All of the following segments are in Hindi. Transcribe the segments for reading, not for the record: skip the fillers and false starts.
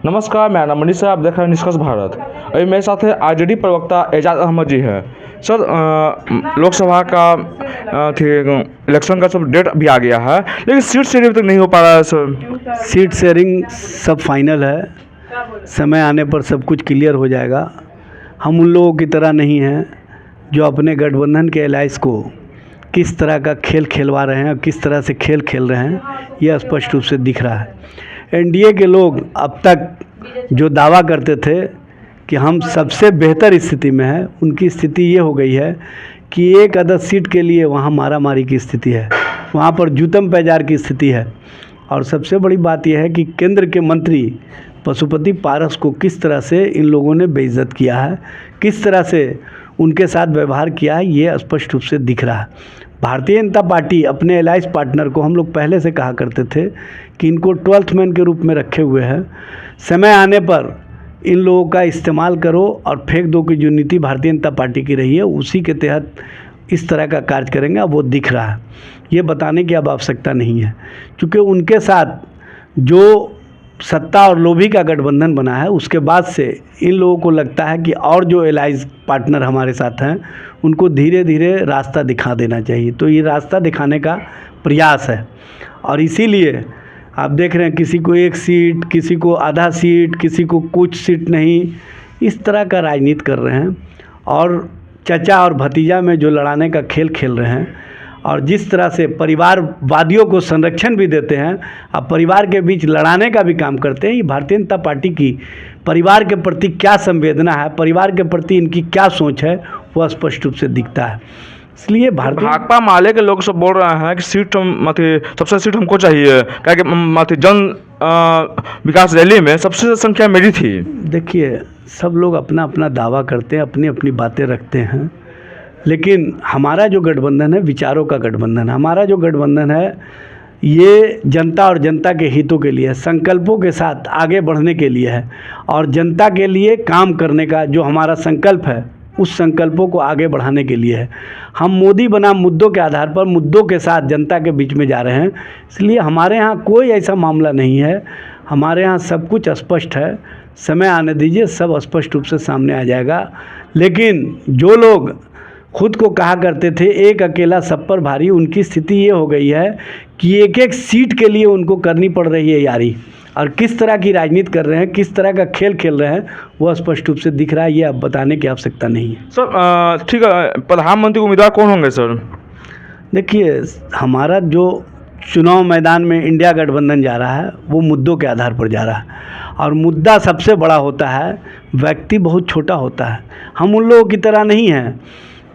नमस्कार, मेरा नाम मनीष है। आप देख रहे हैं निष्कर्ष भारत। अभी मेरे साथ है आरजेडी प्रवक्ता एजाज अहमद जी है। सर, लोकसभा का इलेक्शन का सब डेट भी आ गया है, लेकिन सीट शेयरिंग तक नहीं हो पा रहा है सर। सीट शेयरिंग सब फाइनल है, समय आने पर सब कुछ क्लियर हो जाएगा। हम उन लोगों की तरह नहीं हैं जो अपने गठबंधन के एलायंस को किस तरह का खेल खेलवा रहे हैं और किस तरह से खेल खेल रहे हैं, यह स्पष्ट रूप से दिख रहा है। एनडीए के लोग अब तक जो दावा करते थे कि हम सबसे बेहतर स्थिति में हैं, उनकी स्थिति ये हो गई है कि एक अदद सीट के लिए वहाँ मारामारी की स्थिति है, वहाँ पर जूतम पैजार की स्थिति है। और सबसे बड़ी बात यह है कि केंद्र के मंत्री पशुपति पारस को किस तरह से इन लोगों ने बेइज्जत किया है, किस तरह से उनके साथ व्यवहार किया है, ये स्पष्ट रूप से दिख रहा है। भारतीय जनता पार्टी अपने एलायंस पार्टनर को, हम लोग पहले से कहा करते थे कि इनको 12th मैन के रूप में रखे हुए हैं, समय आने पर इन लोगों का इस्तेमाल करो और फेंक दो की जो नीति भारतीय जनता पार्टी की रही है, उसी के तहत इस तरह का कार्य करेंगे। अब वो दिख रहा है, ये बताने की अब आवश्यकता नहीं है, क्योंकि उनके साथ जो सत्ता और लोभी का गठबंधन बना है, उसके बाद से इन लोगों को लगता है कि और जो एलायंस पार्टनर हमारे साथ हैं उनको धीरे धीरे रास्ता दिखा देना चाहिए। तो ये रास्ता दिखाने का प्रयास है, और इसीलिए आप देख रहे हैं किसी को एक सीट, किसी को आधा सीट, किसी को कुछ सीट नहीं, इस तरह का राजनीति कर रहे हैं। और चचा और भतीजा में जो लड़ाने का खेल खेल रहे हैं, और जिस तरह से परिवारवादियों को संरक्षण भी देते हैं, अब परिवार के बीच लड़ाने का भी काम करते हैं। ये भारतीय जनता पार्टी की परिवार के प्रति क्या संवेदना है, परिवार के प्रति इनकी क्या सोच है, वह स्पष्ट रूप से दिखता है। इसलिए भाकपा माले के लोग सब बोल रहे हैं कि सीट सबसे सीट हमको चाहिए, क्या कि जन विकास रैली में सबसे संख्या मेरी थी। देखिए, सब लोग अपना अपना दावा करते हैं, अपनी अपनी बातें रखते हैं, लेकिन हमारा जो गठबंधन है विचारों का गठबंधन है। हमारा जो गठबंधन है ये जनता और जनता के हितों के लिए है, संकल्पों के साथ आगे बढ़ने के लिए है, और जनता के लिए काम करने का जो हमारा संकल्प है, उस संकल्पों को आगे बढ़ाने के लिए है। हम मोदी बनाम मुद्दों के आधार पर मुद्दों के साथ जनता के बीच में जा रहे हैं। इसलिए हमारे यहाँ कोई ऐसा मामला नहीं है, हमारे यहाँ सब कुछ स्पष्ट है। समय आने दीजिए, सब स्पष्ट रूप से सामने आ जाएगा। लेकिन जो लोग खुद को कहा करते थे एक अकेला सब पर भारी, उनकी स्थिति ये हो गई है कि एक एक सीट के लिए उनको करनी पड़ रही है यारी, और किस तरह की राजनीति कर रहे हैं, किस तरह का खेल खेल रहे हैं, वह स्पष्ट रूप से दिख रहा है। ये अब बताने की आवश्यकता नहीं है। सर, ठीक है, प्रधानमंत्री उम्मीदवार कौन होंगे सर? देखिए, हमारा जो चुनाव मैदान में इंडिया गठबंधन जा रहा है वो मुद्दों के आधार पर जा रहा है, और मुद्दा सबसे बड़ा होता है, व्यक्ति बहुत छोटा होता है। हम उन लोगों की तरह नहीं हैं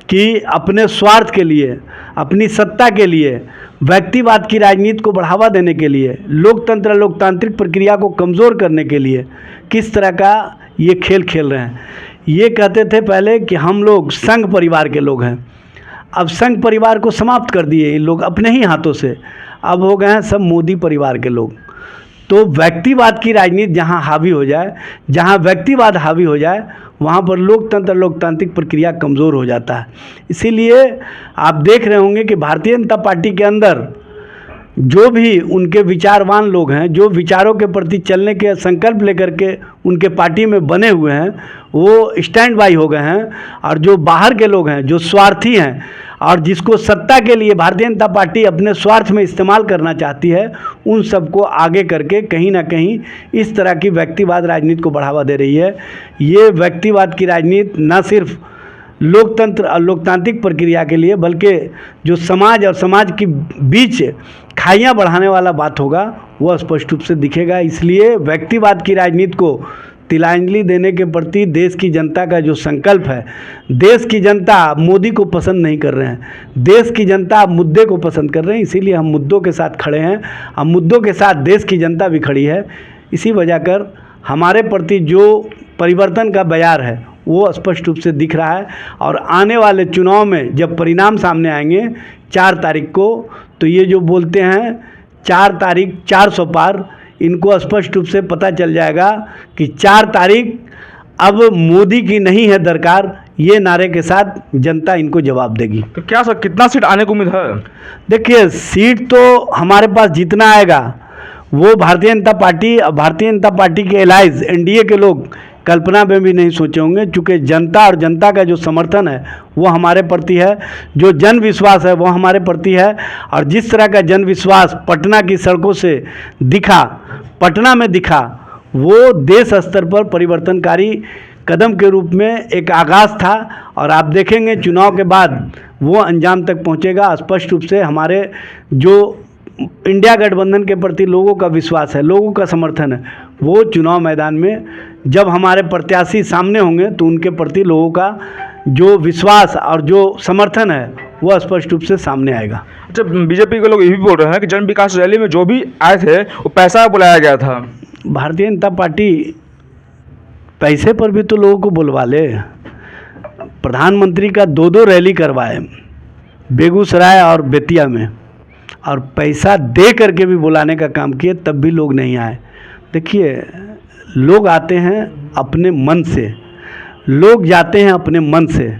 कि अपने स्वार्थ के लिए, अपनी सत्ता के लिए, व्यक्तिवाद की राजनीति को बढ़ावा देने के लिए, लोकतंत्र लोकतांत्रिक प्रक्रिया को कमज़ोर करने के लिए किस तरह का ये खेल खेल रहे हैं। ये कहते थे पहले कि हम लोग संघ परिवार के लोग हैं, अब संघ परिवार को समाप्त कर दिए इन लोग अपने ही हाथों से, अब हो गए हैं सब मोदी परिवार के लोग। तो व्यक्तिवाद की राजनीति जहाँ हावी हो जाए, जहाँ व्यक्तिवाद हावी हो जाए, वहाँ पर लोकतंत्र लोकतांत्रिक प्रक्रिया कमज़ोर हो जाता है। इसीलिए आप देख रहे होंगे कि भारतीय जनता पार्टी के अंदर जो भी उनके विचारवान लोग हैं, जो विचारों के प्रति चलने के संकल्प लेकर के उनके पार्टी में बने हुए हैं, वो स्टैंड बाई हो गए हैं। और जो बाहर के लोग हैं, जो स्वार्थी हैं, और जिसको सत्ता के लिए भारतीय जनता पार्टी अपने स्वार्थ में इस्तेमाल करना चाहती है, उन सबको आगे करके कहीं ना कहीं इस तरह की व्यक्तिवाद राजनीति को बढ़ावा दे रही है। ये व्यक्तिवाद की राजनीति न सिर्फ लोकतंत्र और लोकतांत्रिक प्रक्रिया के लिए, बल्कि जो समाज और समाज के बीच खाइयाँ बढ़ाने वाला बात होगा, वह स्पष्ट रूप से दिखेगा। इसलिए व्यक्तिवाद की राजनीति को तिलांजलि देने के प्रति देश की जनता का जो संकल्प है, देश की जनता मोदी को पसंद नहीं कर रहे हैं, देश की जनता मुद्दे को पसंद कर रहे हैं। इसीलिए हम मुद्दों के साथ खड़े हैं, हम मुद्दों के साथ देश की जनता भी खड़ी है। इसी वजह कर हमारे प्रति जो परिवर्तन का बयार है वो स्पष्ट रूप से दिख रहा है। और आने वाले चुनाव में जब परिणाम सामने आएंगे 4 तारीख को, तो ये जो बोलते हैं 4 तारीख 400 पार, इनको स्पष्ट रूप से पता चल जाएगा कि 4 तारीख अब मोदी की नहीं है दरकार, ये नारे के साथ जनता इनको जवाब देगी। तो क्या सर, कितना सीट आने को उम्मीद है? देखिए, सीट तो हमारे पास जितना आएगा वो भारतीय जनता पार्टी के एलाइज एनडीए के लोग कल्पना में भी नहीं सोचे होंगे, चूँकि जनता और जनता का जो समर्थन है वो हमारे प्रति है, जो जन विश्वास है वो हमारे प्रति है। और जिस तरह का जन विश्वास पटना की सड़कों से पटना में दिखा, वो देश स्तर पर परिवर्तनकारी कदम के रूप में एक आगाज़ था। और आप देखेंगे चुनाव के बाद वो अंजाम तक पहुंचेगा। स्पष्ट रूप से हमारे जो इंडिया गठबंधन के प्रति लोगों का विश्वास है, लोगों का समर्थन है, वो चुनाव मैदान में जब हमारे प्रत्याशी सामने होंगे तो उनके प्रति लोगों का जो विश्वास और जो समर्थन है वो स्पष्ट रूप से सामने आएगा। अच्छा, बीजेपी के लोग ये भी बोल रहे हैं कि जन विकास रैली में जो भी आए थे वो पैसा बुलाया गया था। भारतीय जनता पार्टी पैसे पर भी तो लोगों को बुलवा ले। प्रधानमंत्री का 2-2 रैली करवाए बेगूसराय और बेतिया में, और पैसा दे करके भी बुलाने का काम किए, तब भी लोग नहीं आए। देखिए, लोग आते हैं अपने मन से, लोग जाते हैं अपने मन से।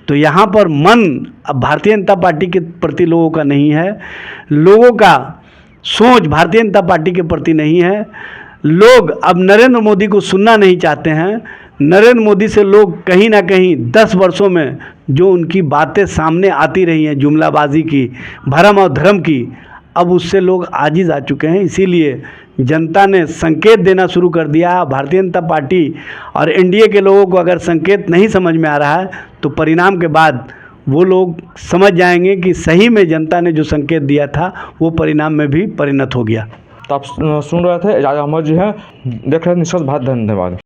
तो यहाँ पर मन अब भारतीय जनता पार्टी के प्रति लोगों का नहीं है, लोगों का सोच भारतीय जनता पार्टी के प्रति नहीं है। लोग अब नरेंद्र मोदी को सुनना नहीं चाहते हैं। नरेंद्र मोदी से लोग कहीं ना कहीं 10 वर्षों में जो उनकी बातें सामने आती रही हैं, जुमलाबाजी की, भरम और धर्म की, अब उससे लोग आजिज़ आ चुके हैं। इसीलिए जनता ने संकेत देना शुरू कर दिया। भारतीय जनता पार्टी और एनडीए के लोगों को अगर संकेत नहीं समझ में आ रहा है तो परिणाम के बाद वो लोग समझ जाएंगे कि सही में जनता ने जो संकेत दिया था वो परिणाम में भी परिणत हो गया। तो आप सुन रहे थे एजाज अहमद जी हैं, देख रहे थे निष्पक्ष भारत। धन्यवाद।